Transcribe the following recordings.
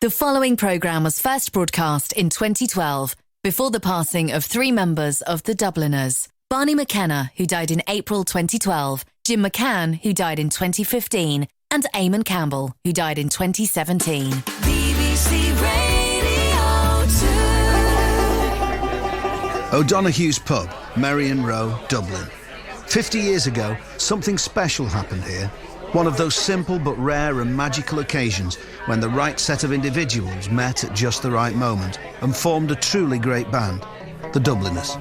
The following programme was first broadcast in 2012, before the passing of three members of the Dubliners. Barney McKenna, who died in April 2012, Jim McCann, who died in 2015, and Eamon Campbell, who died in 2017. BBC Radio 2. O'Donoghue's pub, Merrion Row, Dublin. 50 years ago, something special happened here. One of those simple but rare and magical occasions when the right set of individuals met at just the right moment and formed a truly great band, the Dubliners.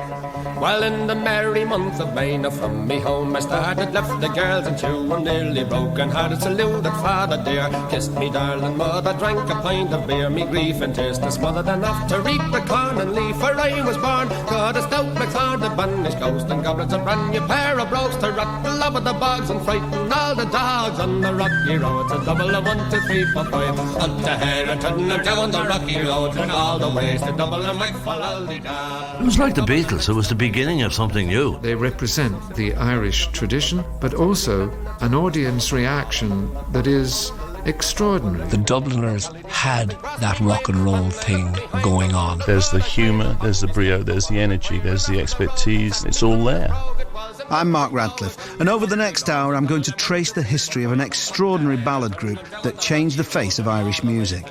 Well, in the merry month of May, now from me home I started, left the girls and two were nearly broken hearted, saluted father dear, kissed me darling mother, drank a pint of beer, me grief and tears to smothered enough to reap the corn and leaf, for I was born, God a stout McClard, a banished ghost and goblins, a brand new pair of brogues to rot the love of the bogs and frighten all the dogs on the Rocky Road to Dublin. 1, 2, 3, 4, 5, up to Herrington and down the Rocky Road and all the ways to Dublin. It was like the Beatles. It was the beginning of something new. They represent the Irish tradition, but also an audience reaction that is extraordinary. The Dubliners had that rock and roll thing going on. There's the humour, there's the brio, there's the energy, there's the expertise. It's all there. I'm Mark Radcliffe, and over the next hour I'm going to trace the history of an extraordinary ballad group that changed the face of Irish music.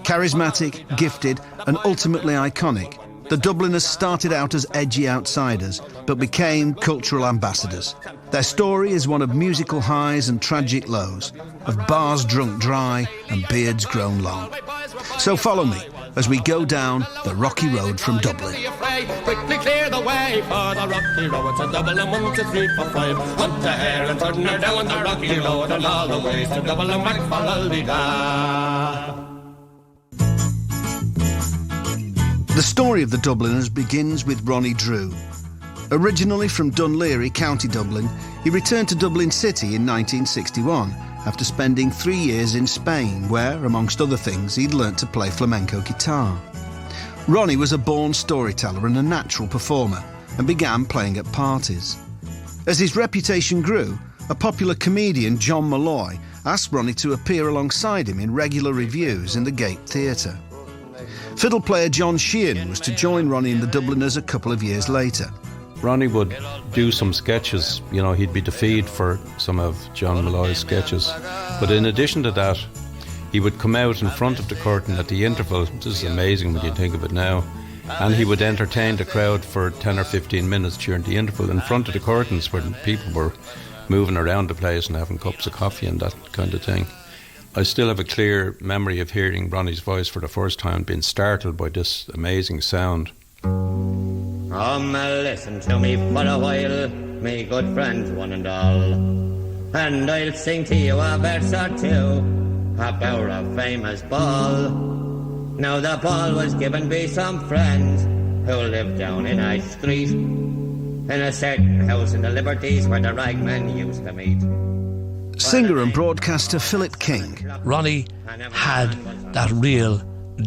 Charismatic, gifted and ultimately iconic, the Dubliners started out as edgy outsiders, but became cultural ambassadors. Their story is one of musical highs and tragic lows, of bars drunk dry and beards grown long. So follow me as we go down the Rocky Road from Dublin. Quickly clear the way for the Rocky Road to Dublin. 1, 2, 3, 4, 5, up to Herrington or down the Rocky Road and all the ways to Dublin. The story of the Dubliners begins with Ronnie Drew. Originally from Dunleary, County Dublin, he returned to Dublin City in 1961 after spending 3 years in Spain, where, amongst other things, he'd learnt to play flamenco guitar. Ronnie was a born storyteller and a natural performer and began playing at parties. As his reputation grew, a popular comedian, John Malloy, asked Ronnie to appear alongside him in regular reviews in the Gate Theatre. Fiddle player John Ciarán was to join Ronnie and the Dubliners a couple of years later. Ronnie would do some sketches, you know, he'd be the feed for some of John Malloy's sketches. But in addition to that, he would come out in front of the curtain at the interval. This is amazing when you think of it now. And he would entertain the crowd for 10 or 15 minutes during the interval in front of the curtains where people were moving around the place and having cups of coffee and that kind of thing. I still have a clear memory of hearing Ronnie's voice for the first time, being startled by this amazing sound. Come listen to me for a while, me good friends one and all, and I'll sing to you a verse or two about a famous ball. Now the ball was given by some friends who lived down in a street, in a certain house in the Liberties where the ragmen used to meet. Singer and broadcaster Philip King. Ronnie had that real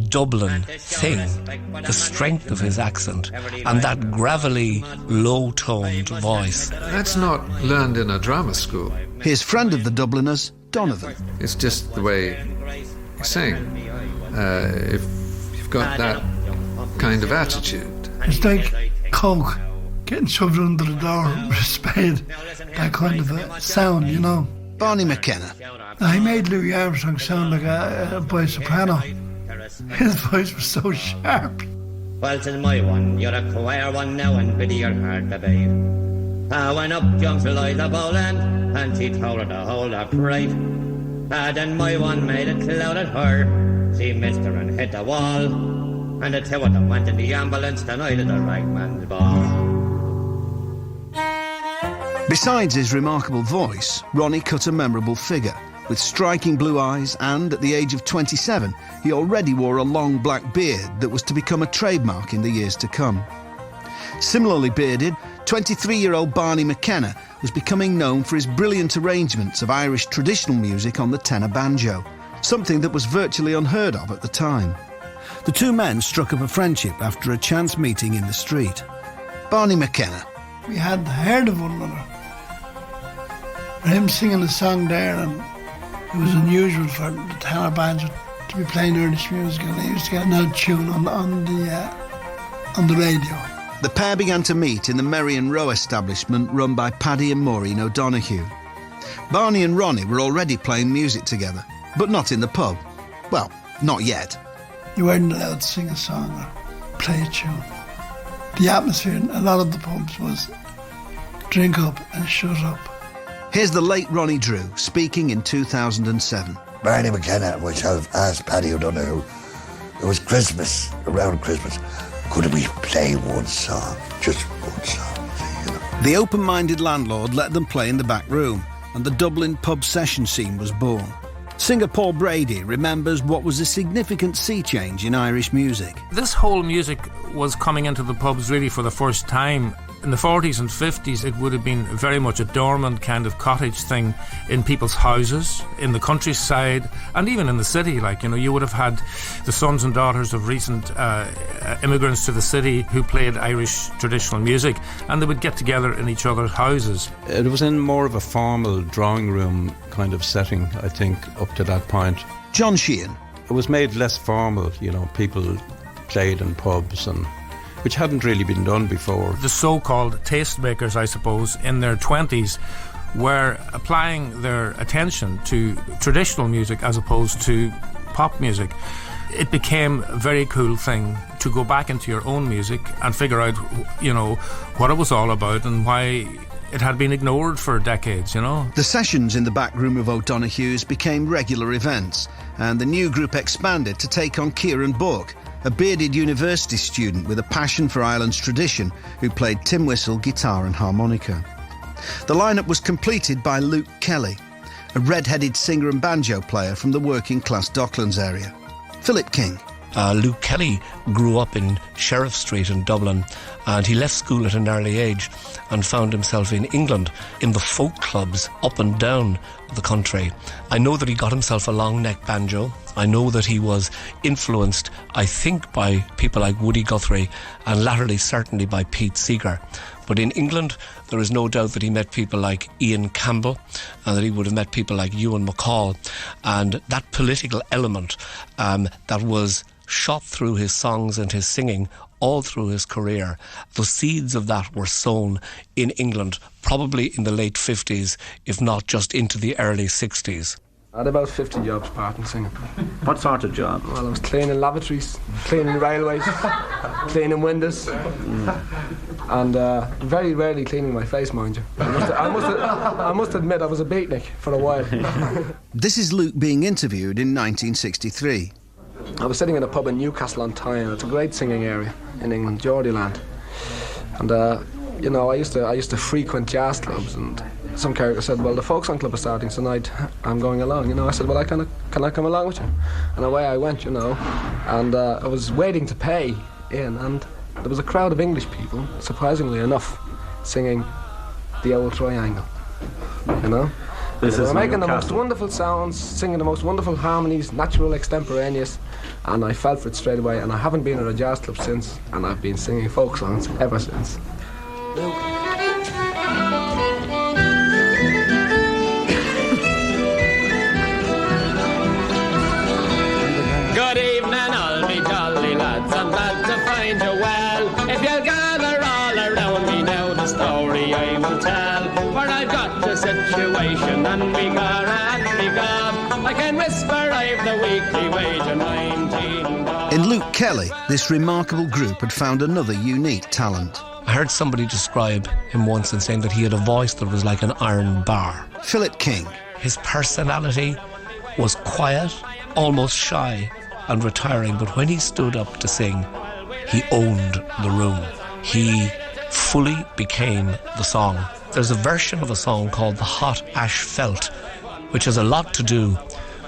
Dublin thing, the strength of his accent and that gravelly, low-toned voice. That's not learned in a drama school. His friend of the Dubliners, Donovan. It's just the way you sing. If you've got that kind of attitude. It's like coke getting shoved under the door with a spade, that kind of a sound, you know. Barney McKenna. He made Louis Armstrong sound like a boy soprano. His voice was so sharp. Well, 'tis my one, you're a queer one now, and biddy you're hard to beat. When up jumps Eliza Boland, and she told her to hold her pride. Then my one made a cloud at her, she missed her and hit the wall, and the two of them went in the ambulance the night of the ragman's ball. Besides his remarkable voice, Ronnie cut a memorable figure. With striking blue eyes and, at the age of 27, he already wore a long black beard that was to become a trademark in the years to come. Similarly bearded, 23-year-old Barney McKenna was becoming known for his brilliant arrangements of Irish traditional music on the tenor banjo, something that was virtually unheard of at the time. The two men struck up a friendship after a chance meeting in the street. Barney McKenna. We had heard of one another. Him singing a song there, and it was unusual for the tenor banjo to be playing Irish music, and I used to get an odd tune on the radio. The pair began to meet in the Merrion Row establishment run by Paddy and Maureen O'Donoghue. Barney and Ronnie were already playing music together, but not in the pub. Well, not yet. You weren't allowed to sing a song or play a tune. The atmosphere in a lot of the pubs was drink up and shut up. Here's the late Ronnie Drew speaking in 2007. Barney McKenna and myself asked Paddy O'Donoghue, it was Christmas, around Christmas, could we play one song, just one song, you know? The open-minded landlord let them play in the back room, and the Dublin pub session scene was born. Singer Paul Brady remembers what was a significant sea change in Irish music. This whole music was coming into the pubs really for the first time. In the 40s and 50s, it would have been very much a dormant kind of cottage thing in people's houses, in the countryside, and even in the city. Like, you know, you would have had the sons and daughters of recent immigrants to the city who played Irish traditional music, and they would get together in each other's houses. It was in more of a formal drawing room kind of setting, I think, up to that point. John Sheehan. It was made less formal, you know, people played in pubs, and which hadn't really been done before. The so-called tastemakers, I suppose, in their 20s were applying their attention to traditional music as opposed to pop music. It became a very cool thing to go back into your own music and figure out, you know, what it was all about and why it had been ignored for decades, you know. The sessions in the back room of O'Donoghue's became regular events, and the new group expanded to take on Ciarán Bourke, a bearded university student with a passion for Ireland's tradition who played tin whistle, guitar and harmonica. The lineup was completed by Luke Kelly, a red-headed singer and banjo player from the working-class Docklands area. Philip King. Luke Kelly grew up in Sheriff Street in Dublin, and he left school at an early age and found himself in England in the folk clubs up and down the country. I know that he got himself a long neck banjo. I know that he was influenced, I think, by people like Woody Guthrie and latterly certainly by Pete Seeger. But in England, there is no doubt that he met people like Ian Campbell and that he would have met people like Ewan MacColl. And that political element that was shot through his songs and his singing all through his career, the seeds of that were sown in England probably in the late 50s, if not just into the early 60s. I had about 50 jobs part in singing. What sort of job? Well, I was cleaning lavatories, cleaning railways, cleaning windows, and very rarely cleaning my face, mind you. I must admit I was a beatnik for a while. This is Luke being interviewed in 1963. I was sitting in a pub in Newcastle on Tyne. It's a great singing area in England, Geordieland. And you know, I used to frequent jazz clubs, and some character said, well, the folk song club is starting tonight, I'm going along, you know. I said, well, can I come along with you? And away I went, you know, and I was waiting to pay in, and there was a crowd of English people, surprisingly enough, singing The Old Triangle, you know. They were making the most wonderful sounds, singing the most wonderful harmonies, natural, extemporaneous, and I fell for it straight away, and I haven't been at a jazz club since, and I've been singing folk songs ever since. Good evening, all me jolly lads, I'm glad to find you well. If you'll gather all around me now, the story I will tell. For I've got the situation, and me gar and me gob. I can whisper I've the weekly wage of 19 bob. In Luke Kelly, this remarkable group had found another unique talent. I heard somebody describe him once in saying that he had a voice that was like an iron bar. Philip King. His personality was quiet, almost shy and retiring, but when he stood up to sing, he owned the room. He fully became the song. There's a version of a song called The Hot Ash Felt, which has a lot to do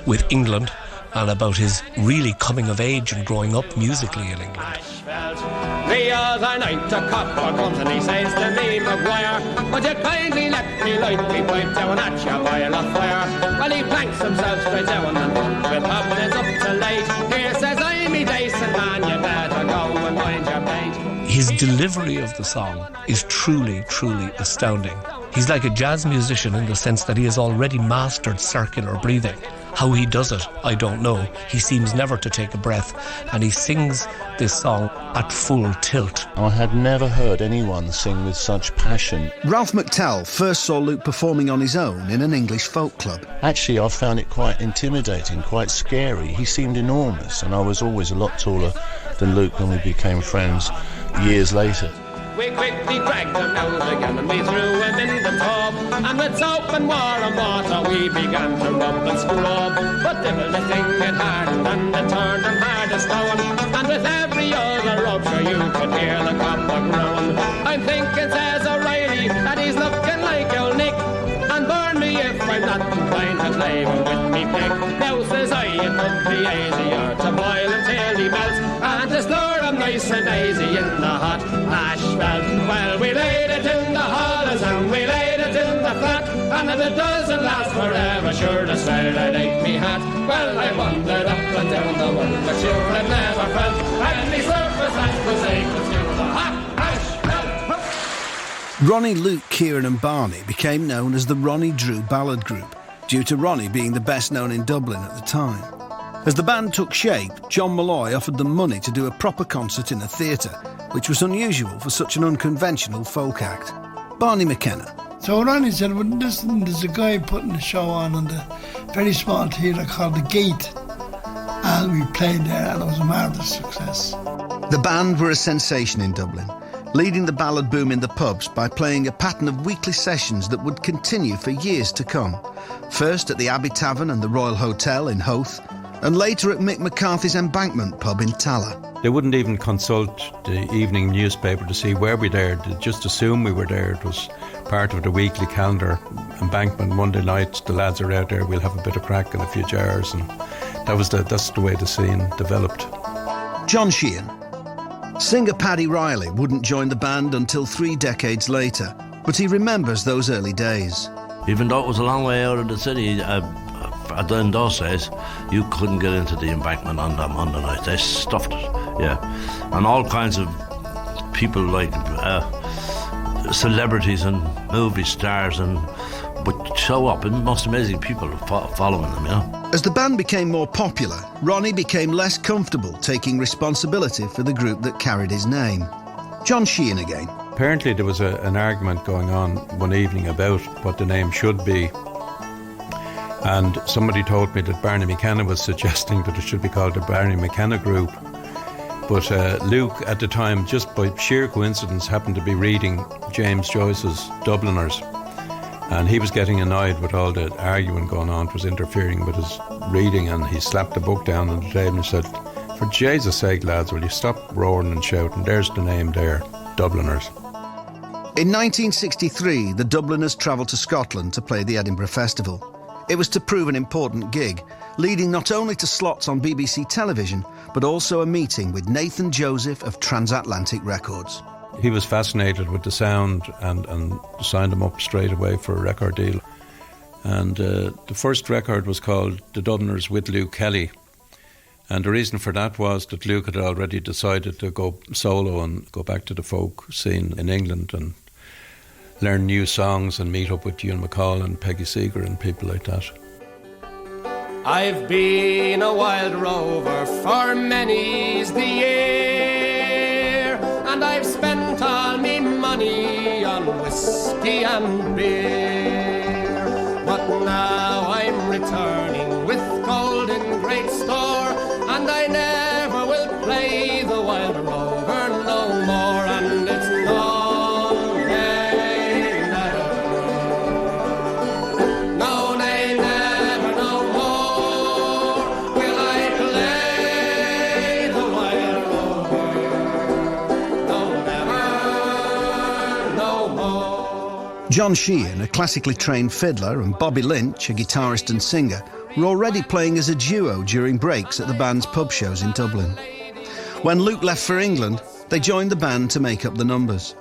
with England and about his really coming of age and growing up musically in England. The other night a copper comes and he says to me, Maguire, would you kindly let me light me pipe down at your boil of fire? Well, he planks himself straight down and with hobnobs up to late. Here says I'm a decent man, you better go and mind your paint. His delivery of the song is truly, truly astounding. He's like a jazz musician in the sense that he has already mastered circular breathing. How he does it, I don't know. He seems never to take a breath, and he sings this song at full tilt. I had never heard anyone sing with such passion. Ralph McTell first saw Luke performing on his own in an English folk club. Actually, I found it quite intimidating, quite scary. He seemed enormous, and I was always a lot taller than Luke when we became friends years later. We quickly dragged him out again and we threw him in the tub. And with soap and warm water we began to rub and scrub. But devil the thing it hardened and it turned him hard as stone. And with every other rupture you could hear the copper groan. I'm thinking, says O'Reilly, that he's looking like old Nick. And burn me if I'm not inclined to claim him with me pick. Now says I, it would be easier to boil him till he melts, and to stir him nice and easy in the hot asphalt. Well, we laid it in the hollows and we laid it in the flat, and if it doesn't last forever, sure to swear I'd take me hat. Well, I wandered up and down the world, but sure I've never felt any surface that was able to the hot asphalt. Ronnie, Luke, Ciarán and Barney became known as the Ronnie Drew Ballad Group, due to Ronnie being the best known in Dublin at the time. As the band took shape, John Malloy offered them money to do a proper concert in a theatre, which was unusual for such an unconventional folk act. Barney McKenna. So Ronnie said, well, listen, there's a guy putting a show on in the very small theatre called The Gate, and we played there and it was a marvellous success. The band were a sensation in Dublin, leading the ballad boom in the pubs by playing a pattern of weekly sessions that would continue for years to come. First at the Abbey Tavern and the Royal Hotel in Howth, and later at Mick McCarthy's Embankment pub in Talla. They wouldn't even consult the evening newspaper to see where we'd aired. They'd just assume we were there. It was part of the weekly calendar. Embankment, Monday night, the lads are out there, we'll have a bit of crack and a few jars, and that's the way the scene developed. John Sheehan. Singer Paddy Riley wouldn't join the band until 3 decades later, but he remembers those early days. Even though it was a long way out of the city, in those days, you couldn't get into the Embankment on that Monday night. They stuffed it, yeah. And all kinds of people like celebrities and movie stars would show up, and most amazing people following them, you know. As the band became more popular, Ronnie became less comfortable taking responsibility for the group that carried his name. John Sheehan again. Apparently there was an argument going on one evening about what the name should be. And somebody told me that Barney McKenna was suggesting that it should be called the Barney McKenna Group. But Luke, at the time, just by sheer coincidence, happened to be reading James Joyce's Dubliners. And he was getting annoyed with all the arguing going on. It was interfering with his reading, and he slapped the book down on the table and said, "For Jesus' sake, lads, will you stop roaring and shouting? There's the name there, Dubliners." In 1963, the Dubliners travelled to Scotland to play the Edinburgh Festival. It was to prove an important gig, leading not only to slots on BBC television, but also a meeting with Nathan Joseph of Transatlantic Records. He was fascinated with the sound and signed him up straight away for a record deal. And the first record was called The Dubliners with Luke Kelly. And the reason for that was that Luke had already decided to go solo and go back to the folk scene in England and learn new songs and meet up with Ewan MacColl and Peggy Seeger and people like that. I've been a wild rover for many's the year, and I've spent all me money on whiskey and beer. But now I'm returning with gold in great store, and I never will play the wild rover no more, and it's no John Sheehan, a classically trained fiddler, and Bobby Lynch, a guitarist and singer, were already playing as a duo during breaks at the band's pub shows in Dublin. When Luke left for England, they joined the band to make up the numbers.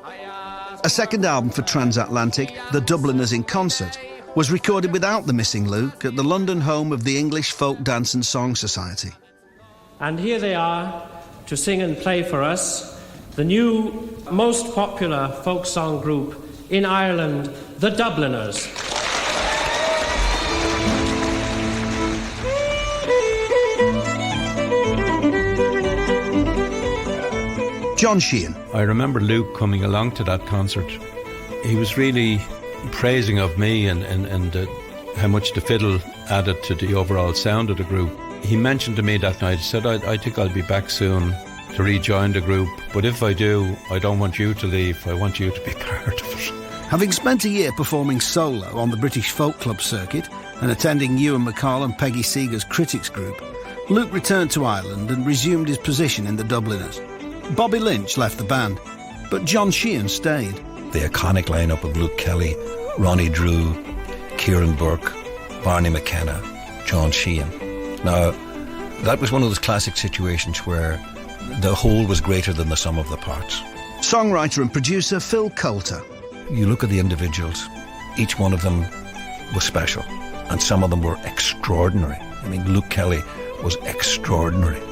A second album for Transatlantic, The Dubliners in Concert, was recorded without the missing Luke at the London home of the English Folk Dance and Song Society. And here they are to sing and play for us, the new, most popular folk song group in Ireland, the Dubliners. John Sheehan. I remember Luke coming along to that concert. He was really praising of me and how much the fiddle added to the overall sound of the group. He mentioned to me that night, he said, I think I'll be back soon to rejoin the group, but if I do, I don't want you to leave, I want you to be part of it. Having spent a year performing solo on the British folk club circuit and attending Ewan MacColl and Peggy Seeger's Critics group, Luke returned to Ireland and resumed his position in the Dubliners. Bobby Lynch left the band, but John Sheehan stayed. The iconic lineup of Luke Kelly, Ronnie Drew, Ciarán Bourke, Barney McKenna, John Sheehan. Now, that was one of those classic situations where the whole was greater than the sum of the parts. Songwriter and producer Phil Coulter. You look at the individuals, each one of them was special, and some of them were extraordinary. I mean, Luke Kelly was extraordinary.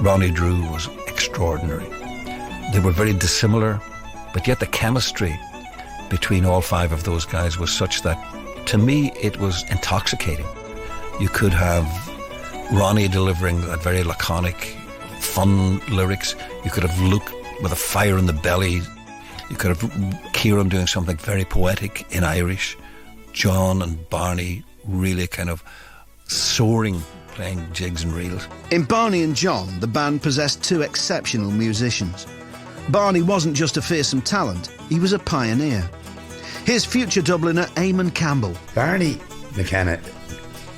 Ronnie Drew was extraordinary. They were very dissimilar, but yet the chemistry between all five of those guys was such that, to me, it was intoxicating. You could have Ronnie delivering that very laconic, fun lyrics. You could have Luke with a fire in the belly. You could have Ciarán doing something very poetic in Irish. John and Barney really kind of soaring, playing jigs and reels. In Barney and John, the band possessed two exceptional musicians. Barney wasn't just a fearsome talent, he was a pioneer. Here's future Dubliner Eamon Campbell. Barney McKenna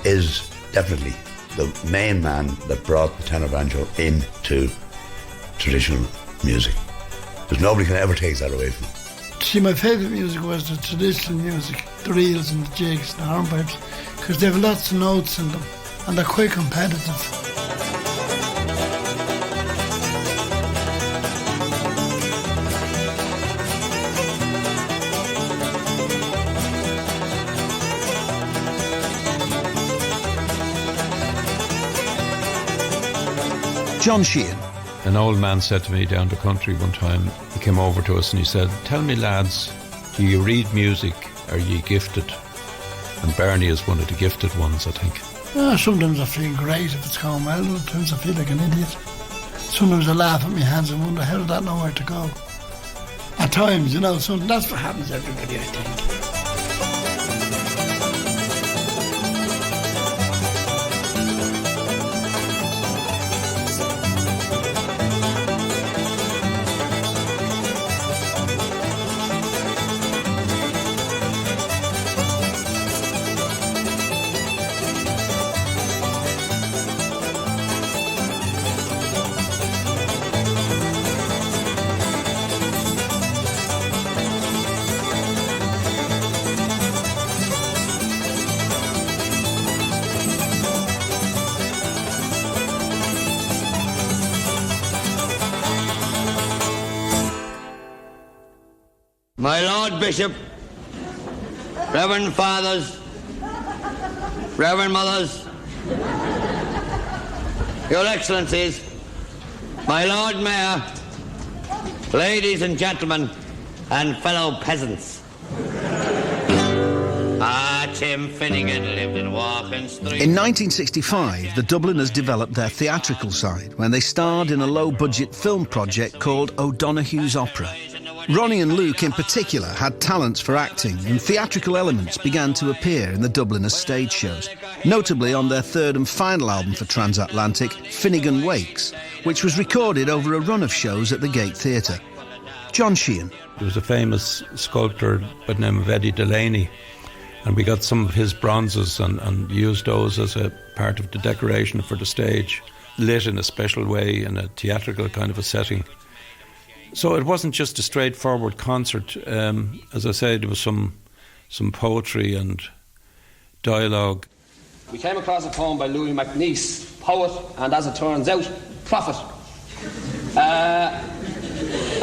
is definitely the main man that brought the tenor banjo into traditional music. Because nobody can ever take that away from him. See, my favourite music was the traditional music, the reels and the jigs, the hornpipes, because they have lots of notes in them and they're quite competitive. John Sheehan. An old man said to me down the country one time, he came over to us and he said, "Tell me lads, do you read music? Are you gifted?" And Barney is one of the gifted ones, I think. Sometimes I feel great if it's going well, sometimes I feel like an idiot. Sometimes I laugh at my hands and wonder, how did that know where to go? At times, so that's what happens to everybody, I think. My Lord Bishop, Reverend Fathers, Reverend Mothers, Your Excellencies, my Lord Mayor, ladies and gentlemen, and fellow peasants. Tim Finnegan lived in Walking Street. In 1965, the Dubliners developed their theatrical side when they starred in a low-budget film project called O'Donoghue's Opera. Ronnie and Luke in particular had talents for acting, and theatrical elements began to appear in the Dubliners stage shows, notably on their third and final album for Transatlantic, Finnegan Wakes, which was recorded over a run of shows at the Gate Theatre. John Sheehan. There was a famous sculptor by the name of Eddie Delaney, and we got some of his bronzes and used those as a part of the decoration for the stage, lit in a special way in a theatrical kind of a setting. So it wasn't just a straightforward concert. As I said, there was some poetry and dialogue. We came across a poem by Louis MacNeice, poet and, as it turns out, prophet. A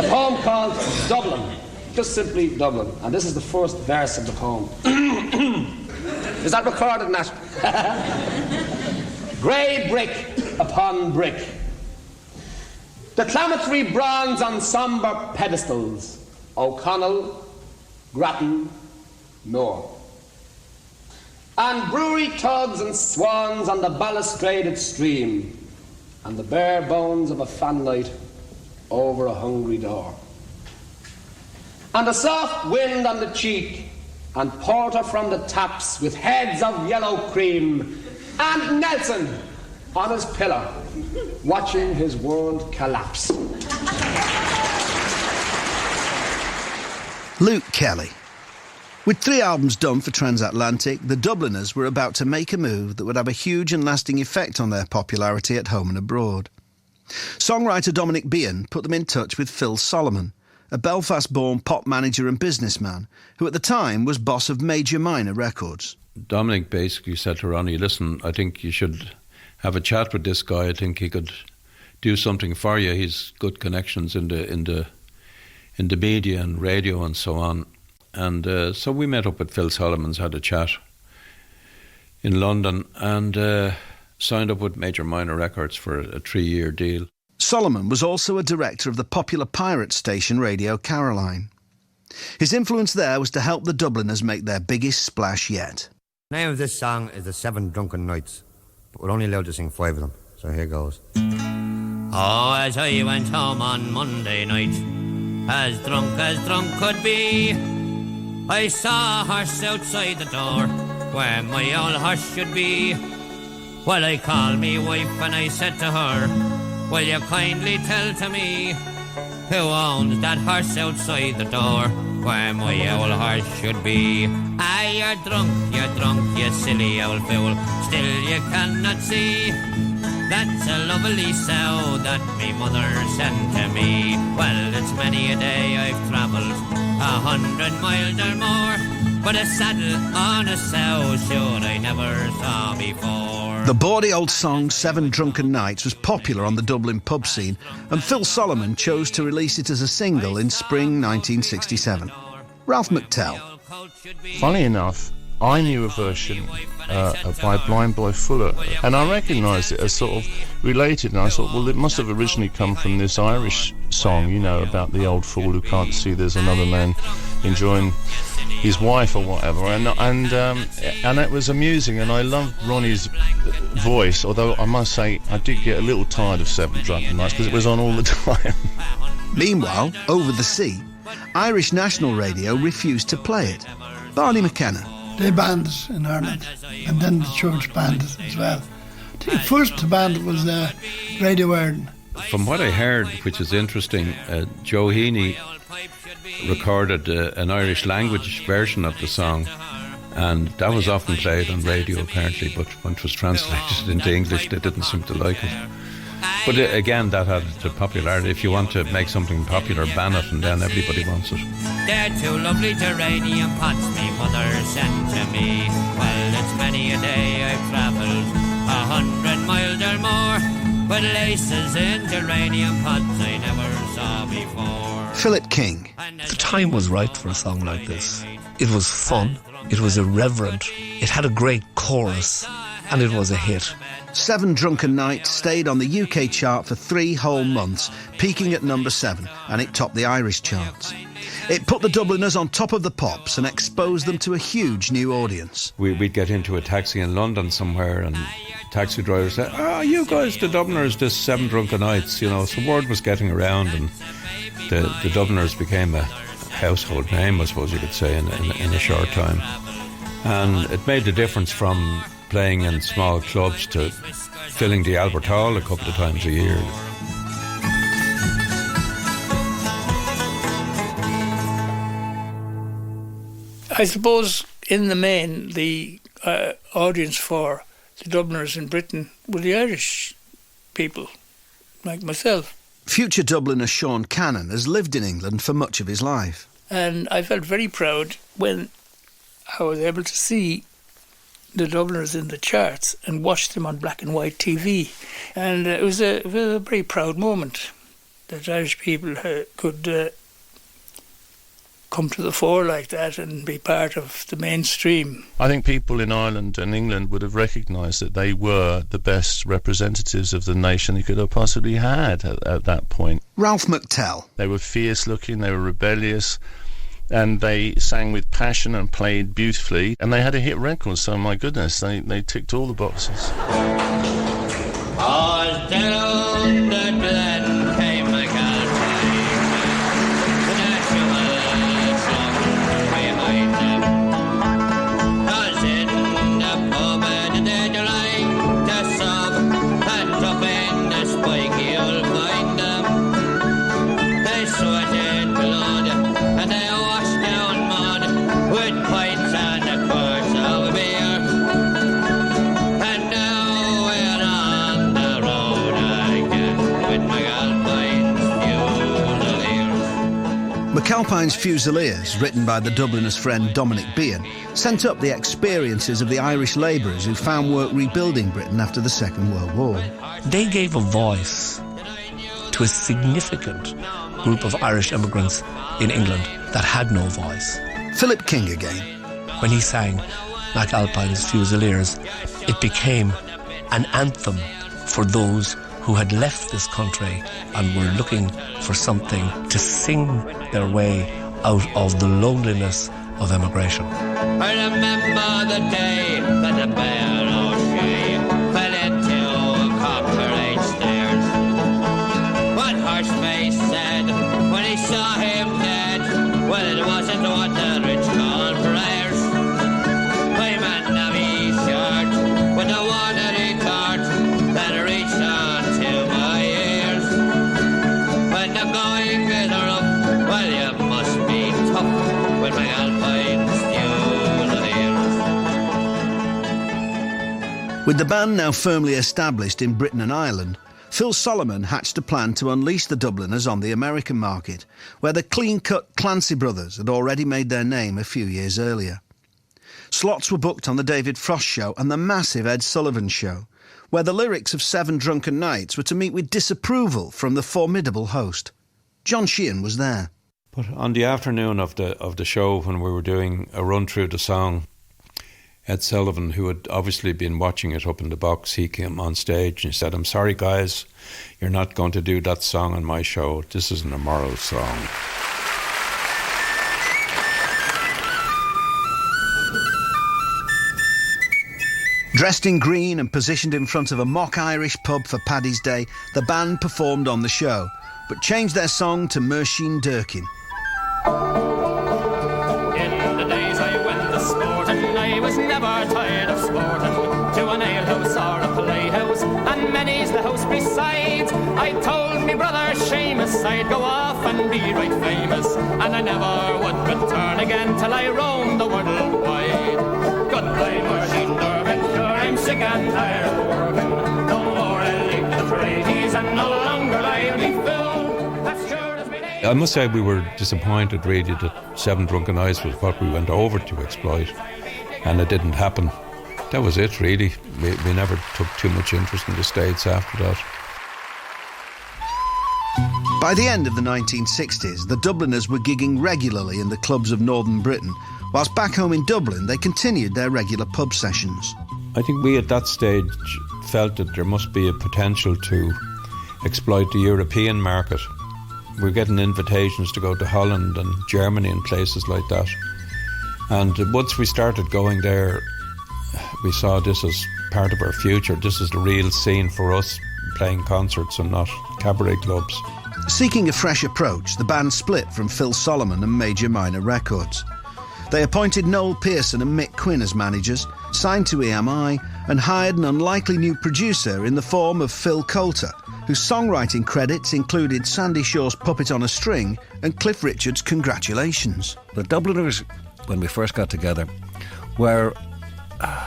poem called Dublin, just simply Dublin. And this is the first verse of the poem. Is that recorded, Nat? Grey brick upon brick. Declamatory bronze on sombre pedestals. O'Connell, Grattan, Moore. And brewery tugs and swans on the balustraded stream. And the bare bones of a fanlight over a hungry door. And a soft wind on the cheek, and porter from the taps with heads of yellow cream, and Nelson on his pillow, watching his world collapse. Luke Kelly. With 3 albums done for Transatlantic, the Dubliners were about to make a move that would have a huge and lasting effect on their popularity at home and abroad. Songwriter Dominic Behan put them in touch with Phil Solomon, a Belfast-born pop manager and businessman who at the time was boss of Major Minor Records. Dominic basically said to Ronnie, listen, I think you should have a chat with this guy. I think he could do something for you. He's good connections in the media and radio and so on. And so we met up with Phil Solomon's, had a chat in London and signed up with Major Minor Records for a 3-year deal. Solomon was also a director of the popular pirate station Radio Caroline. His influence there was to help the Dubliners make their biggest splash yet. The name of this song is The 7 Drunken Nights, but we're only allowed to sing 5 of them, so here goes. Oh, as I went home on Monday night, as drunk could be, I saw a horse outside the door, where my old horse should be. Well, I called me wife and I said to her, will you kindly tell to me, who owns that horse outside the door, where my old horse should be? Ah, you're drunk, you silly old fool, still you cannot see, that's a lovely sow that me mother sent to me. Well, it's many a day I've travelled 100 miles or more, but a saddle on a sow sure I never saw before. The bawdy old song 7 Drunken Nights was popular on the Dublin pub scene, and Phil Solomon chose to release it as a single in spring 1967. Ralph McTell. Funny enough, I knew a version by Blind Boy Fuller, and I recognised it as sort of related, and I thought, well, it must have originally come from this Irish song, you know, about the old fool who can't see there's another man enjoying his wife or whatever, and it was amusing, and I loved Ronnie's voice, although I must say I did get a little tired of 7 Drunken Nights because it was on all the time. Meanwhile, over the sea, Irish National Radio refused to play it. Barney McKenna. They banned it in Ireland, and then the church banned it as well. I think the first to ban it was Radio Ireland. From what I heard, which is interesting, Joe Heaney recorded an Irish language version of the song, and that was often played on radio apparently, but when it was translated into English they didn't seem to like it. But again, that had the popularity. If you want to make something popular, ban it, and then everybody wants it. They're 2 lovely geranium pots me mother sent to me. Well, it's many a day I've travelled 100 miles or more, but laces in geranium pots I never saw before. Philip King. The time was right for a song like this. It was fun, it was irreverent, it had a great chorus, and it was a hit. 7 Drunken Nights stayed on the UK chart for 3 whole months, peaking at number 7, and it topped the Irish charts. It put the Dubliners on top of the pops and exposed them to a huge new audience. We'd get into a taxi in London somewhere, and taxi drivers said, "Oh, you guys, the Dubliners, this 7 Drunken Nights," you know. So word was getting around, and the Dubliners became a household name, I suppose you could say, in a short time. And it made the difference from playing in small clubs to filling the Albert Hall a couple of times a year. I suppose in the main the audience for the Dubliners in Britain were the Irish people, like myself. Future Dubliner Sean Cannon has lived in England for much of his life. And I felt very proud when I was able to see the Dubliners in the charts and watch them on black and white TV. And it was a very proud moment that Irish people could come to the fore like that and be part of the mainstream. I think people in Ireland and England would have recognised that they were the best representatives of the nation they could have possibly had at that point. Ralph McTell. They were fierce looking, they were rebellious, and they sang with passion and played beautifully, and they had a hit record, so my goodness, they ticked all the boxes. All down the glen came a girl McAlpine's Fusiliers, written by the Dubliners' friend Dominic Behan, sent up the experiences of the Irish labourers who found work rebuilding Britain after the Second World War. They gave a voice to a significant group of Irish immigrants in England that had no voice. Philip King again. When he sang McAlpine's Fusiliers, it became an anthem for those who had left this country and were looking for something to sing their way out of the loneliness of emigration. I remember the day that the Bear O'Shea fell into Copperage stairs. What Horseface said when he saw him dead, well, it wasn't what the rich call prayers. I'm a navvy shirt with a watery tart that reached on to my ears. When the going is rough, well, you must be tough with my Alpine Fusiliers. With the band now firmly established in Britain and Ireland, Phil Solomon hatched a plan to unleash the Dubliners on the American market, where the clean-cut Clancy Brothers had already made their name a few years earlier. Slots were booked on the David Frost Show and the massive Ed Sullivan Show, where the lyrics of Seven Drunken Nights were to meet with disapproval from the formidable host. John Sheehan was there. But on the afternoon of the show, when we were doing a run through the song, Ed Sullivan, who had obviously been watching it up in the box, he came on stage and he said, "I'm sorry guys, you're not going to do that song on my show. This isn't a moral song." Dressed in green and positioned in front of a mock Irish pub for Paddy's Day, the band performed on the show, but changed their song to Merrion Durkin. In the days I went to sporting, I was never tired of sporting. To an alehouse or a playhouse, and many's the house besides. I told me brother Seamus I'd go off and be right famous, and I never would return again till I roamed the world wide. Goodbye, Merrion Durkin, sure I'm sick and tired of working. No more I'll leave the tradies, and no longer lively Phil. That's sure as me name. I must say we were disappointed really that Seven Drunken Nights was what we went over to exploit, and it didn't happen. That was it really. We never took too much interest in the States after that. By the end of the 1960s, the Dubliners were gigging regularly in the clubs of northern Britain, whilst back home in Dublin they continued their regular pub sessions. I think we at that stage felt that there must be a potential to exploit the European market. We're getting invitations to go to Holland and Germany and places like that. And once we started going there, we saw this as part of our future. This is the real scene for us, playing concerts and not cabaret clubs. Seeking a fresh approach, the band split from Phil Solomon and Major Minor Records. They appointed Noel Pearson and Mick Quinn as managers, signed to EMI, and hired an unlikely new producer in the form of Phil Coulter, whose songwriting credits included Sandy Shaw's Puppet on a String and Cliff Richard's Congratulations. The Dubliners, when we first got together, were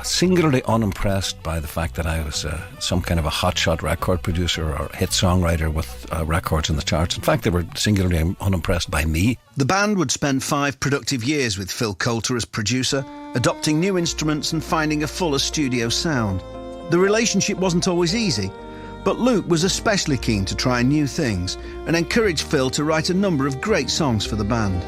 singularly unimpressed by the fact that I was some kind of a hotshot record producer or hit songwriter with records in the charts. In fact, they were singularly unimpressed by me. The band would spend 5 productive years with Phil Coulter as producer, adopting new instruments and finding a fuller studio sound. The relationship wasn't always easy, but Luke was especially keen to try new things and encouraged Phil to write a number of great songs for the band.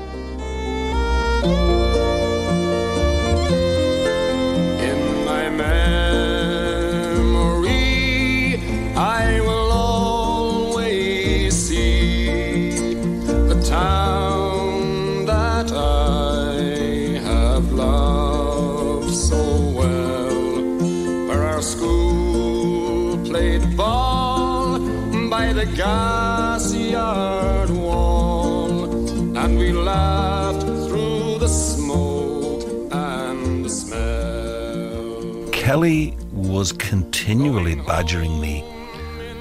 I will always see the town that I have loved so well, where our school played ball by the gas yard wall, and we laughed through the smoke and the smell. Kelly was continually badgering me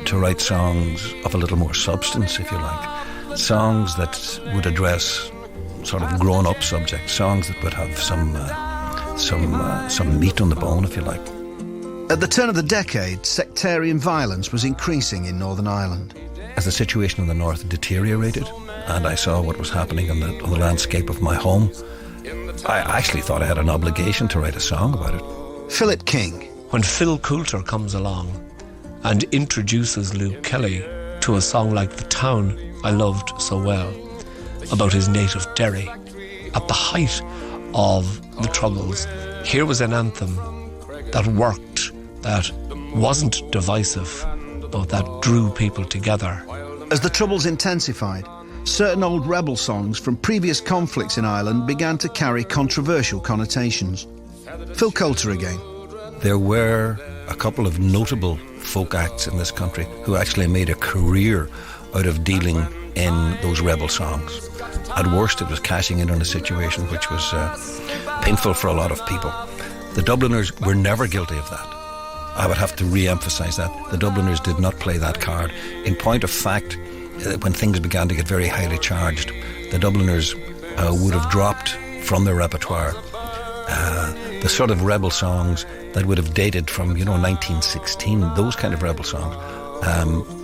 to write songs of a little more substance, if you like. Songs that would address sort of grown-up subjects, songs that would have some meat on the bone, if you like. At the turn of the decade, sectarian violence was increasing in Northern Ireland. As the situation in the north deteriorated and I saw what was happening on the landscape of my home, I actually thought I had an obligation to write a song about it. Philip King. When Phil Coulter comes along and introduces Luke Kelly to a song like The Town I Loved So Well, about his native Derry, at the height of the Troubles, here was an anthem that worked, that wasn't divisive, but that drew people together. As the Troubles intensified, certain old rebel songs from previous conflicts in Ireland began to carry controversial connotations. Phil Coulter again. There were a couple of notable folk acts in this country who actually made a career out of dealing in those rebel songs. At worst, it was cashing in on a situation which was painful for a lot of people. The Dubliners were never guilty of that. I would have to re-emphasise that. The Dubliners did not play that card. In point of fact, when things began to get very highly charged, the Dubliners would have dropped from their repertoire the sort of rebel songs that would have dated from, 1916, those kind of rebel songs,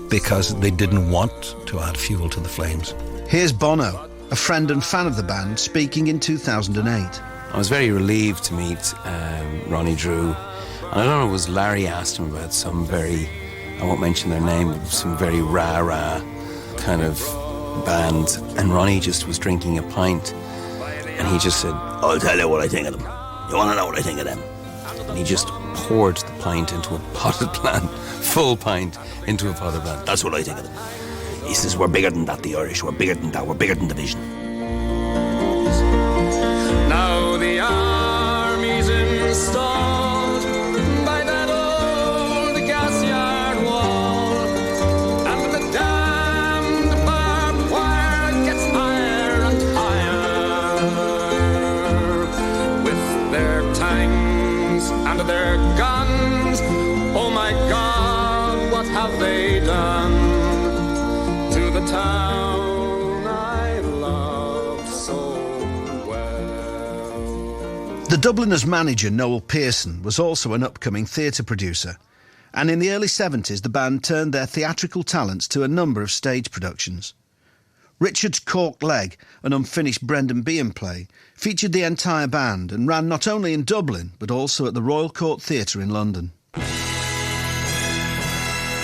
because they didn't want to add fuel to the flames. Here's Bono, a friend and fan of the band, speaking in 2008. I was very relieved to meet Ronnie Drew. And I don't know, it was Larry asked him about some very, I won't mention their name, some very rah-rah kind of band. And Ronnie just was drinking a pint. And he just said, I'll tell you what I think of them. You want to know what I think of them? And he just poured the pint into a potted plant, full pint into a potted plant. That's what I think of them. He says, we're bigger than that, the Irish. We're bigger than that. We're bigger than division. Now the army's installed by that old gas yard wall, and the damned barbed wire gets higher and higher. With their tanks and their guns, oh my God, what have they done to the town I love so well? The Dubliners' manager, Noel Pearson, was also an upcoming theatre producer, and in the early 70s the band turned their theatrical talents to a number of stage productions. Richard's Cork Leg, an unfinished Brendan Behan play, featured the entire band and ran not only in Dublin but also at the Royal Court Theatre in London.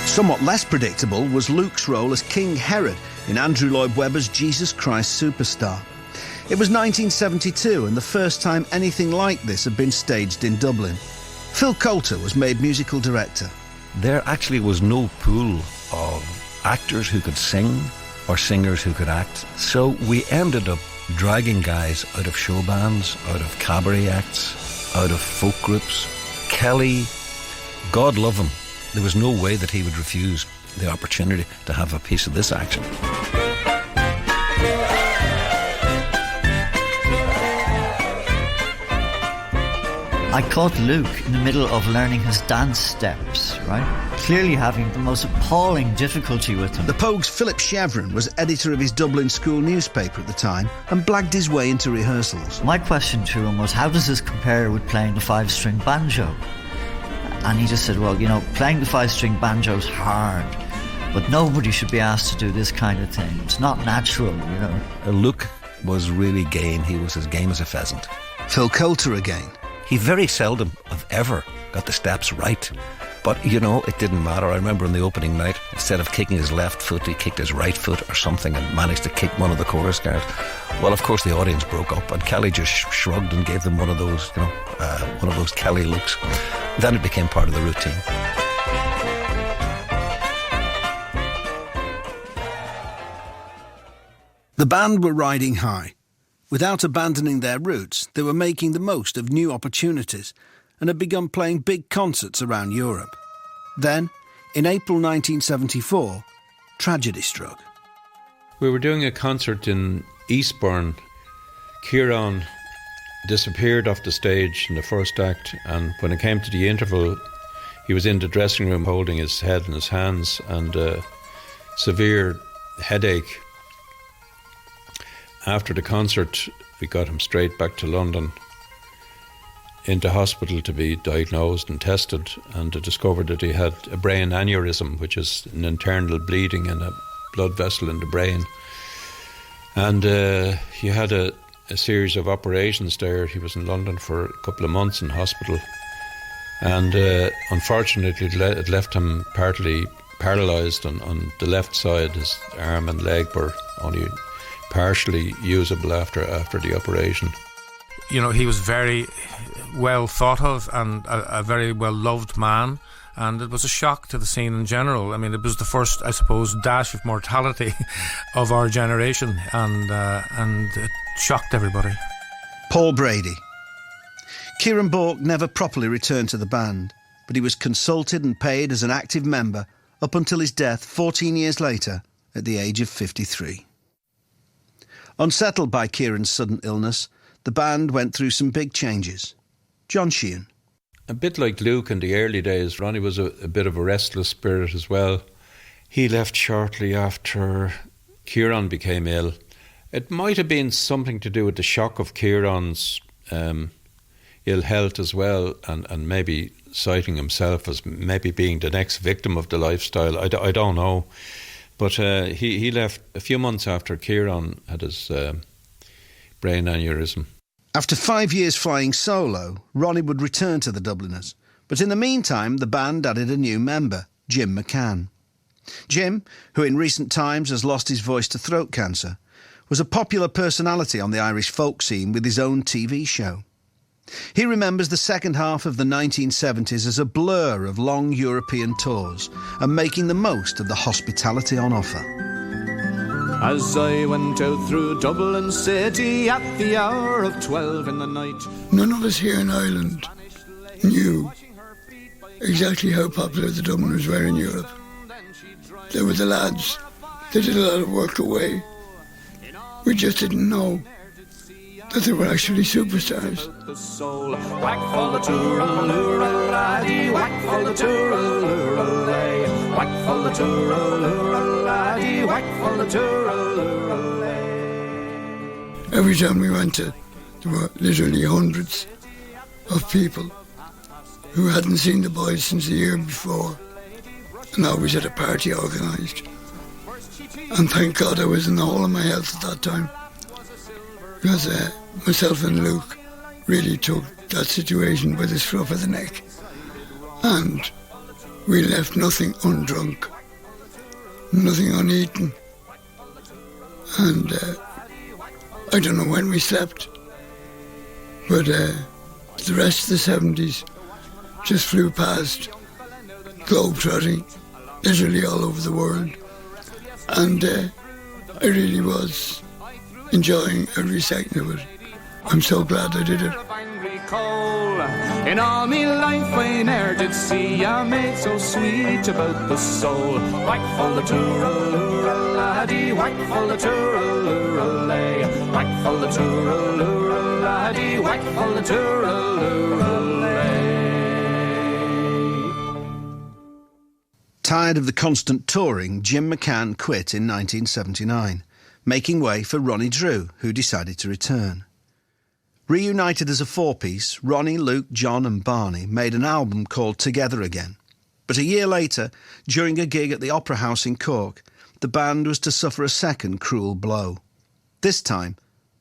Somewhat less predictable was Luke's role as King Herod in Andrew Lloyd Webber's Jesus Christ Superstar. It was 1972 and the first time anything like this had been staged in Dublin. Phil Coulter was made musical director. There actually was no pool of actors who could sing or singers who could act. So we ended up dragging guys out of show bands, out of cabaret acts, out of folk groups. Kelly, God love him, there was no way that he would refuse the opportunity to have a piece of this action. I caught Luke in the middle of learning his dance steps, right? Clearly having the most appalling difficulty with them. The Pogues' Philip Chevron was editor of his Dublin school newspaper at the time and blagged his way into rehearsals. My question to him was, how does this compare with playing the 5-string banjo? And he just said, well, playing the 5-string banjo's hard, but nobody should be asked to do this kind of thing. It's not natural, Luke was really game. He was as game as a pheasant. Phil Coulter again. He very seldom, if ever, got the steps right. But, it didn't matter. I remember on the opening night, instead of kicking his left foot, he kicked his right foot or something and managed to kick one of the chorus guards. Well, of course, the audience broke up and Kelly just shrugged and gave them one of those Kelly looks. Then it became part of the routine. The band were riding high. Without abandoning their roots, they were making the most of new opportunities and had begun playing big concerts around Europe. Then, in April 1974, tragedy struck. We were doing a concert in Eastbourne. Ciarán disappeared off the stage in the first act, and when it came to the interval, he was in the dressing room holding his head in his hands and a severe headache. After the concert, we got him straight back to London, into hospital to be diagnosed and tested, and discovered that he had a brain aneurysm, which is an internal bleeding in a blood vessel in the brain. And he had a series of operations there. He was in London for a couple of months in hospital. And unfortunately, it left him partly paralysed on the left side. His arm and leg were only partially usable after the operation. You know, he was very well thought of and a very well loved man, and it was a shock to the scene in general. I mean, it was the first, I suppose, dash of mortality of our generation, and it shocked everybody. Paul Brady. Ciarán Bourke never properly returned to the band, but he was consulted and paid as an active member up until his death 14 years later at the age of 53. Unsettled by Ciarán's sudden illness, the band went through some big changes. John Sheehan. A bit like Luke in the early days, Ronnie was a bit of a restless spirit as well. He left shortly after Ciarán became ill. It might have been something to do with the shock of Ciarán's ill health as well, and maybe citing himself as maybe being the next victim of the lifestyle. I don't know. But he left a few months after Ciarán had his brain aneurysm. After 5 years flying solo, Ronnie would return to the Dubliners. But in the meantime, the band added a new member, Jim McCann. Jim, who in recent times has lost his voice to throat cancer, was a popular personality on the Irish folk scene with his own TV show. He remembers the second half of the 1970s as a blur of long European tours and making the most of the hospitality on offer. As I went out through Dublin city at the hour of 12 in the night. None of us here in Ireland knew exactly how popular the Dubliners were in Europe. They were the lads. They did a lot of work away. We just didn't know that they were actually superstars. Whack for the tooraloo-laddie, whack for the tooraloo-lay, whack for the tooraloo-laddie, whack for the tooraloo-lay. Every time we went there were literally hundreds of people who hadn't seen the boys since the year before, and always had a party organised. And thank God I was in the whole of my health at that time, because myself and Luke really took that situation by the scruff of the neck, and we left nothing undrunk, nothing uneaten, and I don't know when we slept, but the rest of the 70s just flew past, globe-trotting, literally all over the world, and I really was enjoying every second of it. I'm so glad I did it. In all me life I ne'er did see a maid so sweet about the soul. Whack for the tooraloo-laddie, whack for the tooraloo-lay, whack for the tooraloo-laddie, whack for the tooraloo-lay. Tired of the constant touring, Jim McCann quit in 1979, making way for Ronnie Drew, who decided to return. Reunited as a four-piece, Ronnie, Luke, John and Barney made an album called Together Again. But a year later, during a gig at the Opera House in Cork, the band was to suffer a second cruel blow. This time,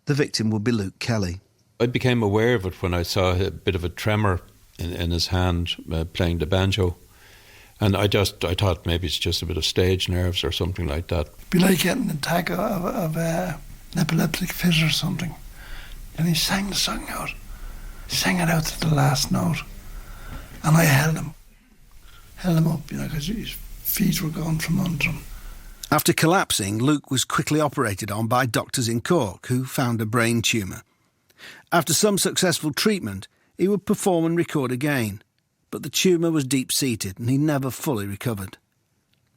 the victim would be Luke Kelly. I became aware of it when I saw a bit of a tremor in his hand playing the banjo. And I thought maybe it's just a bit of stage nerves or something like that. It'd be like getting an attack of an epileptic fit or something. And he sang the song out. He sang it out to the last note. And I held him up, because his feet were gone from under him. After collapsing, Luke was quickly operated on by doctors in Cork, who found a brain tumour. After some successful treatment, he would perform and record again. But the tumour was deep-seated and he never fully recovered.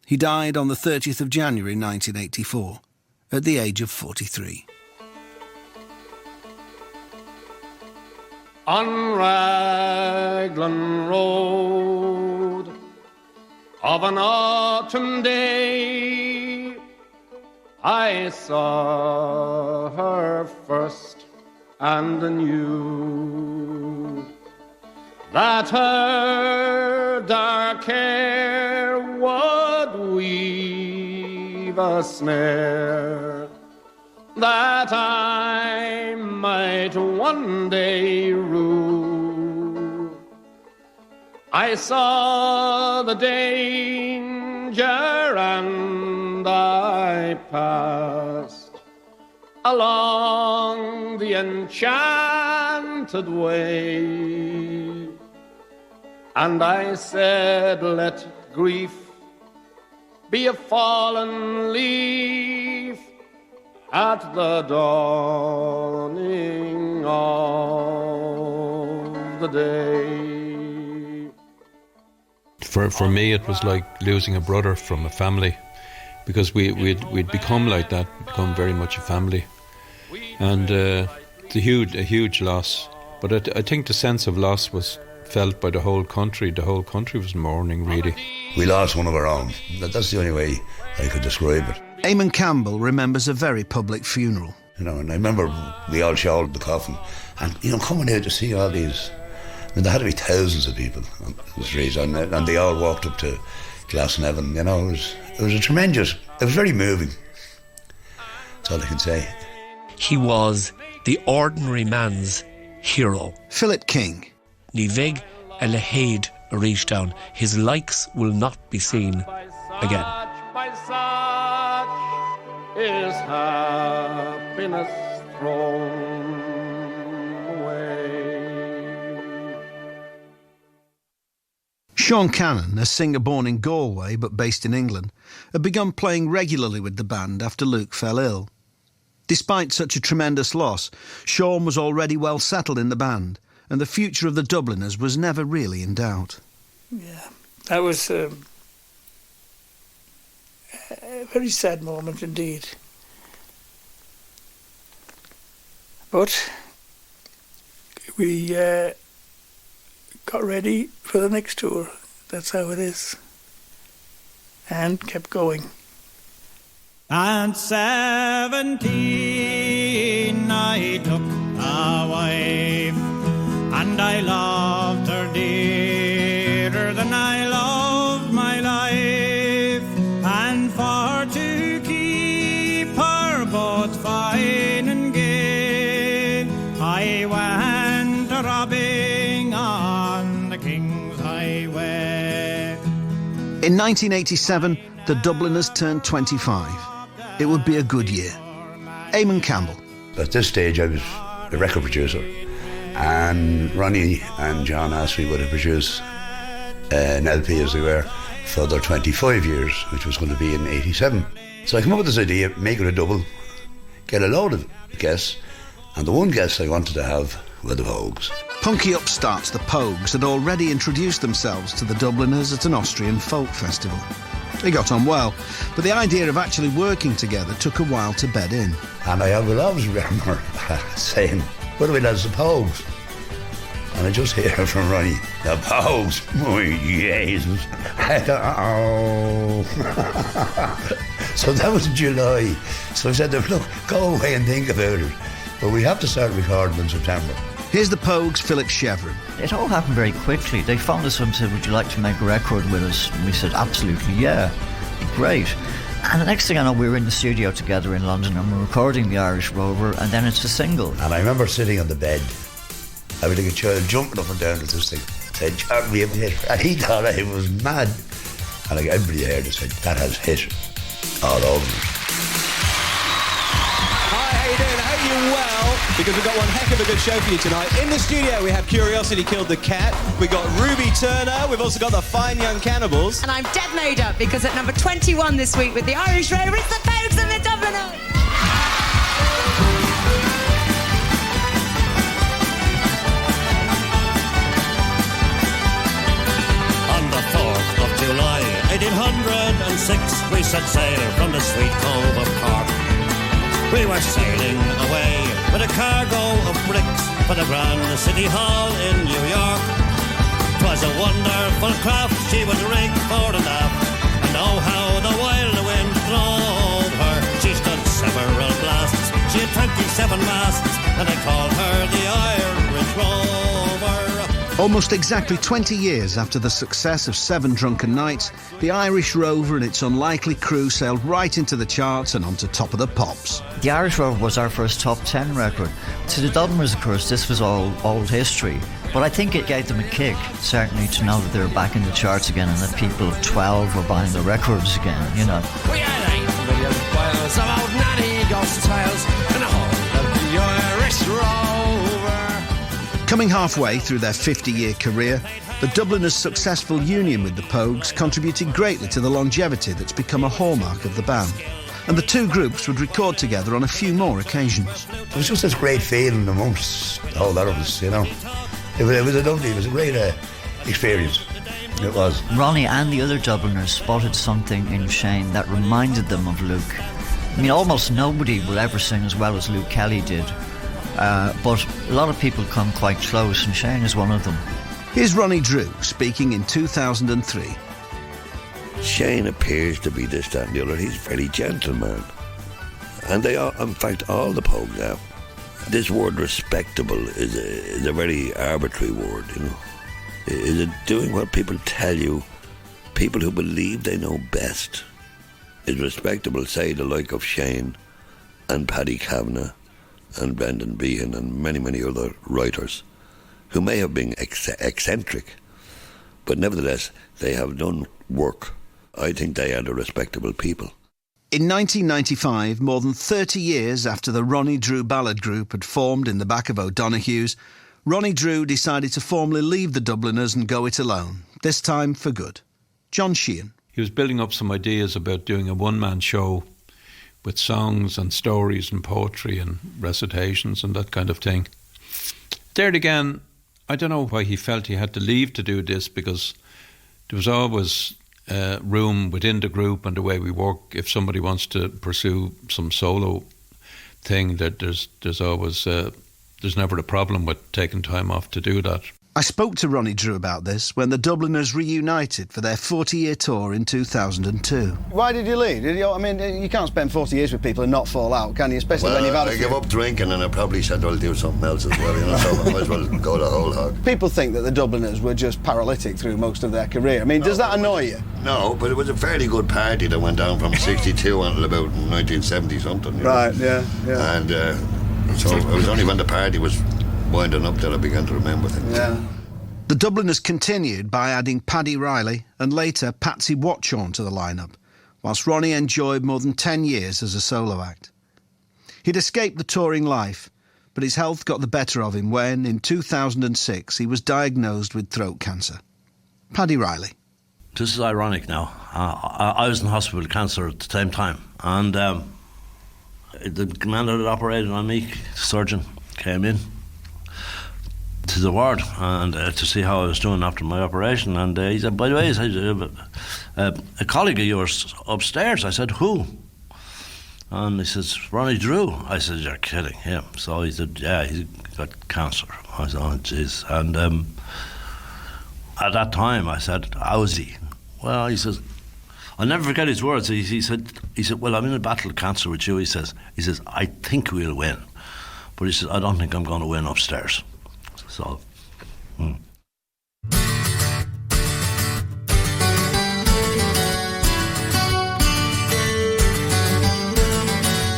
He died on the 30th of January 1984, at the age of 43. On Raglan Road of an autumn day, I saw her first and knew that her dark hair would weave a snare that I might one day rue. I saw the danger and I passed along the enchanted way, and I said, let grief be a fallen leaf at the dawning of the day. For me, it was like losing a brother from a family, because we'd become like that, become very much a family, and it's a huge loss. But I think the sense of loss was felt by the whole country. The whole country was mourning, really. We lost one of our own. That's the only way I could describe it. Eamon Campbell remembers a very public funeral. You know, and I remember we all shouldered the coffin, and coming out to see all these. I mean, there had to be thousands of people on the streets, and they all walked up to Glasnevin. It was a tremendous. It was very moving. That's all I can say. He was the ordinary man's hero. Philip King. Ní bheidh a le héad a rís down. His likes will not be seen again. By such is happiness thrown away. Sean Cannon, a singer born in Galway but based in England, had begun playing regularly with the band after Luke fell ill. Despite such a tremendous loss, Sean was already well settled in the band, and the future of the Dubliners was never really in doubt. Yeah, that was a very sad moment indeed. But we got ready for the next tour. That's how it is. And kept going. At 17 I took a wife, and I loved her dearer than I loved my life, and for to keep her both fine and gay, I went robbing on the King's Highway. In 1987, the Dubliners turned 25. It would be a good year. Eamon Campbell. At this stage, I was a record producer, and Ronnie and John asked me would I produce an LP, as they were, for their 25 years, which was going to be in 87. So I came up with this idea, make it a double, get a load of guests, and the one guest I wanted to have were the Pogues. Punky upstarts the Pogues had already introduced themselves to the Dubliners at an Austrian folk festival. They got on well, but the idea of actually working together took a while to bed in. And I will always remember saying, what do we lads, the Pogues? And I just hear from Ronnie, the Pogues, oh Jesus. Oh. So that was July. So I said to them, look, go away and think about it. But we have to start recording in September. Here's the Pogues' Philip Chevron. It all happened very quickly. They phoned us up and said, would you like to make a record with us? And we said, absolutely, yeah. Great. And the next thing I know, we were in the studio together in London and we're recording the Irish Rover, and then it's a single. And I remember sitting on the bed. I was like a child jumping up and down at this thing. Said, John, we have hit. And he thought I was mad. And like everybody here just said, that has hit all over me. How you doing? I hope you're well, because we've got one heck of a good show for you tonight. In the studio we have Curiosity Killed the Cat, we've got Ruby Turner, we've also got the Fine Young Cannibals. And I'm dead made up, because at number 21 this week with the Irish Rover, it's the Pogues and the Dubliners. On the 4th of July, 1806, we set sail from the sweet cove of Cork. We were sailing away with a cargo of bricks for the grand city hall in New York. 'Twas a wonderful craft, she was rigged fore and aft, and oh how the wild wind drove her. She stood several blasts, she had 27 masts, and they called her the Irish Rover. Almost exactly 20 years after the success of 7 Drunken Nights, the Irish Rover and its unlikely crew sailed right into the charts and onto Top of the Pops. The Irish Rover was our first top 10 record. To the Dubliners, of course, this was all old history. But I think it gave them a kick, certainly, to know that they were back in the charts again and that people of 12 were buying the records again, you know. We had 8 million miles of old nanny ghost tales and the whole of the Irish Rover. Coming halfway through their 50-year career, the Dubliners' successful union with the Pogues contributed greatly to the longevity that's become a hallmark of the band. And the two groups would record together on a few more occasions. It was just this great feeling amongst the whole lot of us, you know. It was a great experience. It was. Ronnie and the other Dubliners spotted something in Shane that reminded them of Luke. I mean, almost nobody will ever sing as well as Luke Kelly did, but a lot of people come quite close, and Shane is one of them. Here's Ronnie Drew speaking in 2003. Shane appears to be this, that and the other. He's a very gentleman. And they are, in fact, all the Pogues now. This word respectable is a very arbitrary word, you know. Is it doing what people tell you? People who believe they know best. Is respectable, say, the like of Shane and Paddy Kavanagh and Brendan Behan and many, many other writers who may have been eccentric, but nevertheless, they have done work. I think they are the respectable people. In 1995, more than 30 years after the Ronnie Drew ballad group had formed in the back of O'Donoghue's, Ronnie Drew decided to formally leave the Dubliners and go it alone, this time for good. John Sheehan. He was building up some ideas about doing a one-man show with songs and stories and poetry and recitations and that kind of thing. There again, I don't know why he felt he had to leave to do this, because there was always room within the group and the way we work. If somebody wants to pursue some solo thing, that there's always there's never a problem with taking time off to do that. I spoke to Ronnie Drew about this when the Dubliners reunited for their 40-year tour in 2002. Why did you leave? I mean, you can't spend 40 years with people and not fall out, can you? Especially when you've had I gave up drinking, and I probably said I'll do something else as well, you know, so I might as well go the whole hog. People think that the Dubliners were just paralytic through most of their career. I mean, does that annoy you? No, but it was a fairly good party that went down from 62 until about 1970-something. Right, yeah. And so it was only when the party was winding up that I began to remember things. Yeah. The Dubliners continued by adding Paddy Riley and later Patsy Watchorn to the lineup, whilst Ronnie enjoyed more than 10 years as a solo act. He'd escaped the touring life, but his health got the better of him when, in 2006, he was diagnosed with throat cancer. Paddy Riley. This is ironic now. I was in hospital with cancer at the same time, and the commander that operated on me, the surgeon, came in to the ward and to see how I was doing after my operation, and he said, by the way, he said, a colleague of yours upstairs. I said, who? And he says, Ronnie Drew. I said, you're kidding him. So he said, yeah, he's got cancer. I said, oh jeez. And at that time I said, how's he? Well, he says, I'll never forget his words. He said, well, I'm in a battle of cancer with you. He says, I think we'll win, but he says, I don't think I'm going to win upstairs. So,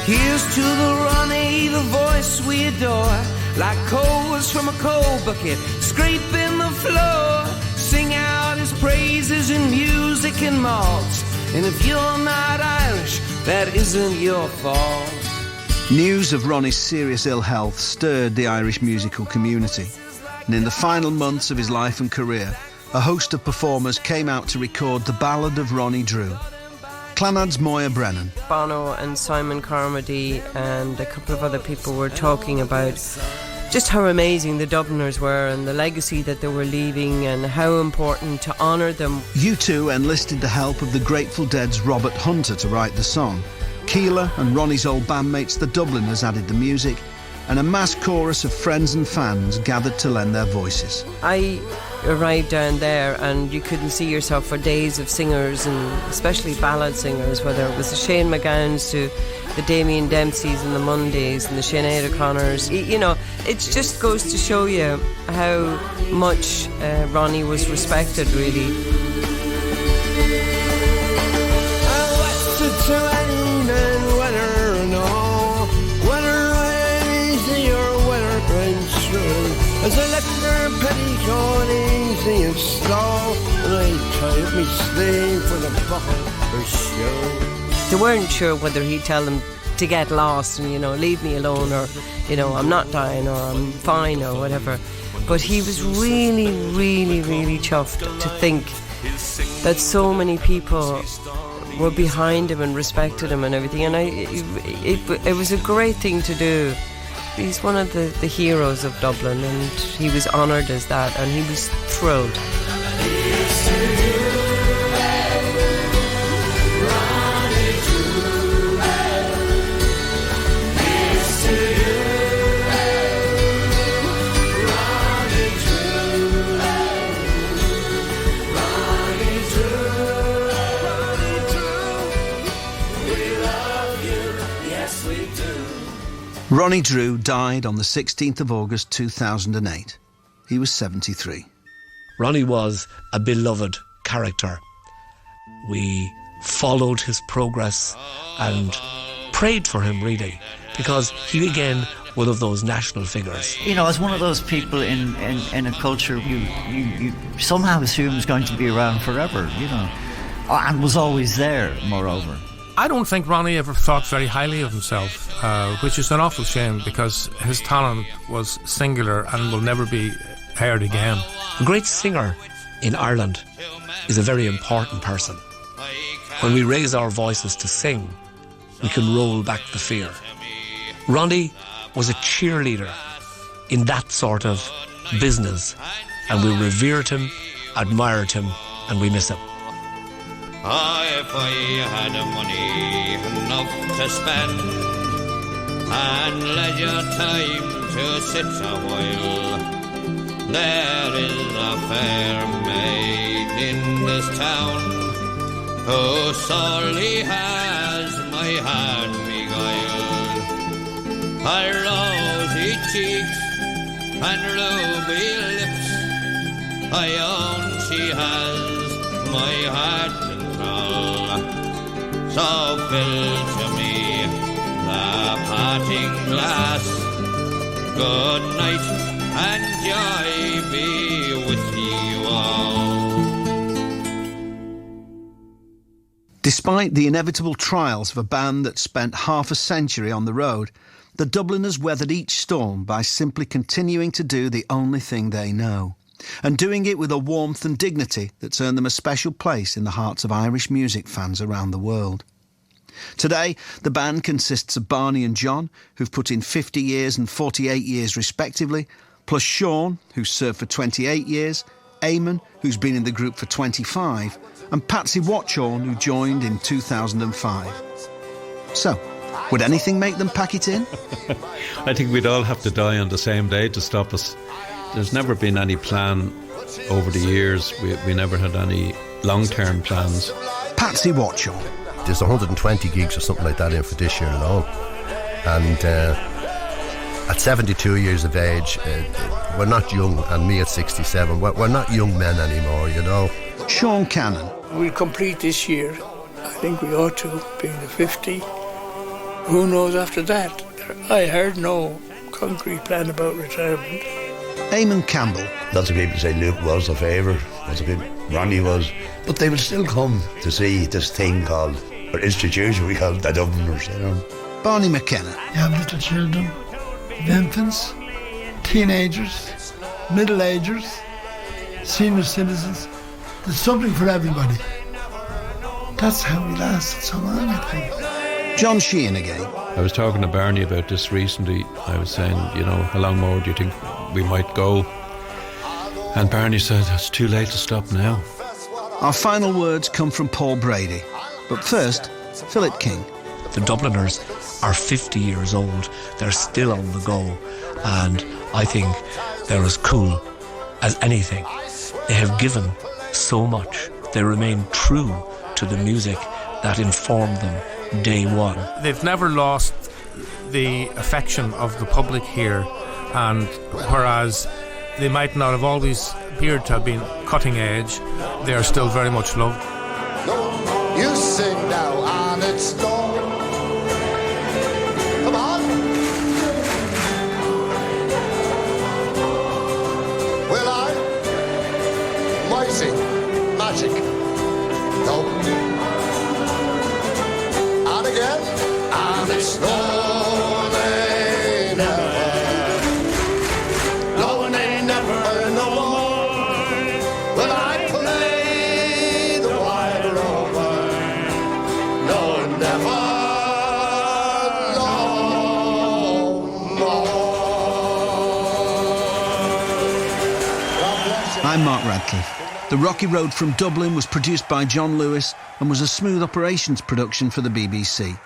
Here's to the Ronnie, the voice we adore, like coals from a coal bucket, scraping the floor. Sing out his praises in music and malts. And if you're not Irish, that isn't your fault. News of Ronnie's serious ill health stirred the Irish musical community. And in the final months of his life and career, a host of performers came out to record the ballad of Ronnie Drew. Clannad's Moya Brennan. Bono and Simon Carmody and a couple of other people were talking about just how amazing the Dubliners were and the legacy that they were leaving and how important to honour them. U2 enlisted the help of the Grateful Dead's Robert Hunter to write the song. Keeler and Ronnie's old bandmates, the Dubliners, added the music, and a mass chorus of friends and fans gathered to lend their voices. I arrived down there and you couldn't see yourself for days of singers, and especially ballad singers, whether it was the Shane McGowns to the Damien Dempseys and the Mondays and the Sinead O'Connors. You know, it just goes to show you how much Ronnie was respected, really. As I left her petticoat easy and slow, and I tied me sleeve for the buckle for show. They weren't sure whether he'd tell them to get lost and, you know, leave me alone, or, you know, I'm not dying, or I'm fine, or whatever. But he was really, really, really chuffed to think that so many people were behind him and respected him and everything. And it was a great thing to do. He's one of the heroes of Dublin, and he was honoured as that, and he was thrilled. Ronnie Drew died on the 16th of August 2008. He was 73. Ronnie was a beloved character. We followed his progress and prayed for him, really, because he became one of those national figures. You know, as one of those people in a culture you somehow assume is going to be around forever, you know, and was always there, moreover. I don't think Ronnie ever thought very highly of himself, which is an awful shame, because his talent was singular and will never be heard again. A great singer in Ireland is a very important person. When we raise our voices to sing, we can roll back the fear. Ronnie was a cheerleader in that sort of business, and we revered him, admired him, and we miss him. If I had money enough to spend and leisure time to sit a while, there is a fair maid in this town who sorely has my heart beguiled. Her rosy cheeks and ruby lips, I own she has my heart. So fill to me the parting glass. Good night and joy be with you all. Despite the inevitable trials of a band that spent half a century on the road, the Dubliners weathered each storm by simply continuing to do the only thing they know, and doing it with a warmth and dignity that's earned them a special place in the hearts of Irish music fans around the world. Today, the band consists of Barney and John, who've put in 50 years and 48 years respectively, plus Ciarán, who's served for 28 years, Eamon, who's been in the group for 25, and Patsy Watchorn, who joined in 2005. So, would anything make them pack it in? I think we'd all have to die on the same day to stop us. There's never been any plan over the years. We never had any long-term plans. Patsy Watchorn. There's 120 gigs or something like that in for this year alone. And at 72 years of age, we're not young, and me at 67, we're not young men anymore, you know. Sean Cannon. We'll complete this year. I think we ought to, being the 50. Who knows after that? I heard no concrete plan about retirement. Eamon Campbell. Lots of people say Luke was a favourite, lots of people, Ronnie was, but they will still come to see this thing called, or institution we call the Dubliners, you know. Barney McKenna. You have little children, infants, teenagers, middle-agers, senior citizens. There's something for everybody. That's how we lasted so long, I think. John Sheehan again. I was talking to Barney about this recently. I was saying, you know, how long more do you think we might go? And Barney said, it's too late to stop now. Our final words come from Paul Brady. But first, Philip King. The Dubliners are 50 years old. They're still on the go, and I think they're as cool as anything. They have given so much. They remain true to the music that informed them day one. They've never lost the affection of the public here, and whereas they might not have always appeared to have been cutting edge, they are still very much loved. You sing now and it's done. Come on. Will I? Mighty magic. No. And again. And it's no, they never. No, they never no more. Will I play the Wild Rover? No, never. I'm Mark Radcliffe. The Rocky Road from Dublin was produced by John Lewis and was a smooth operations production for the BBC.